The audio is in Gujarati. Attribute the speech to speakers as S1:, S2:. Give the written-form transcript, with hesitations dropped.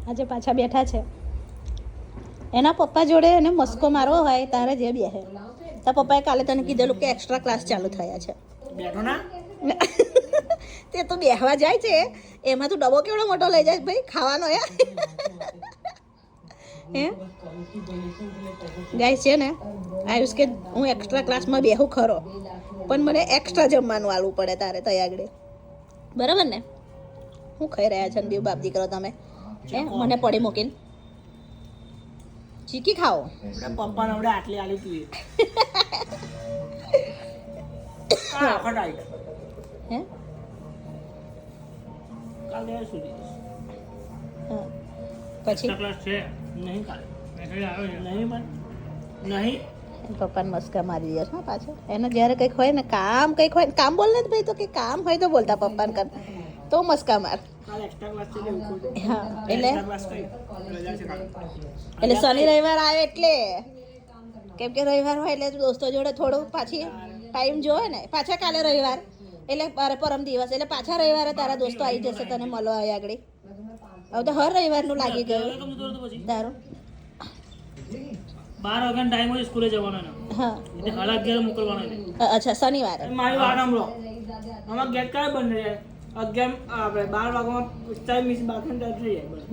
S1: આજે પાછા બેઠા છે. એના પપ્પા જોડે એને મસ્કો મારવો હોય તારે જે બેહે. તારા પપ્પાએ કાલે તને કીધેલું કે એક્સ્ટ્રા ક્લાસ ચાલુ થયા છે.
S2: બેઠો ના
S1: તે તો બેહવા જાય છે એમાં તો ડબ્બો કેવડો મોટો લઈ જાય ભાઈ ખાવાનો હે ગાય છે ને આયુષ કે હું એક્સ્ટ્રા ક્લાસમાં બેહું ખરો પણ મને એક્સ્ટ્રા જમવાનું આલવું પડે તારે તઈ આગળ બરાબર ને. હું ખાઈ રહ્યા છે ને બે બાપ દીકરો તમે મને પડી મૂકીને ચીકી ખાઓ.
S2: પપ્પાને આવડે આટલી આલી તું
S1: હે
S2: કાલે સુધી
S1: હા પછી
S2: ક્લાસ છે નહીં કાલે નહીં પણ નહીં
S1: પપ્પાને મસ્કા મારી દે છે પાછો. એને જ્યારે કંઈક હોય ને કામ કામ બોલ ને ભાઈ તો કે કામ હોય તો બોલતા પપ્પાને કર તો મસ્કા માર.
S2: કાલે એક્સ્ટ્રા ક્લાસ છે
S1: હા એટલે
S2: ક્લાસ કઈ રજા છે કાલે
S1: એટલે શનિ રવિવાર આવે એટલે કેમ કે રવિવાર હોય એટલે દોસ્તો જોડે થોડું પાછી ટાઈમ જોવે ને પાછા કાલે રવિવાર એટલે પરમ દિવસ એટલે પાછા રવિવારે તારા દોસ્તો આવી જશે તને મળવા આવી આગળ. હવે તો હર રવિવારનું લાગી ગયું તારું.
S2: 12 વાગ્યાનો ટાઈમ હોય સ્કૂલે જવાનો ને
S1: હા
S2: એટલે 11:30 મોકલવાનો ને
S1: અચ્છા શનિવારે
S2: મારી વાત સાંભળો આમાં ગેટ ક્યારે બંધ રહે 11 આપણે 12 વાગ્યામાં 45 બાકી ટાઈમ થઈ જાય બસ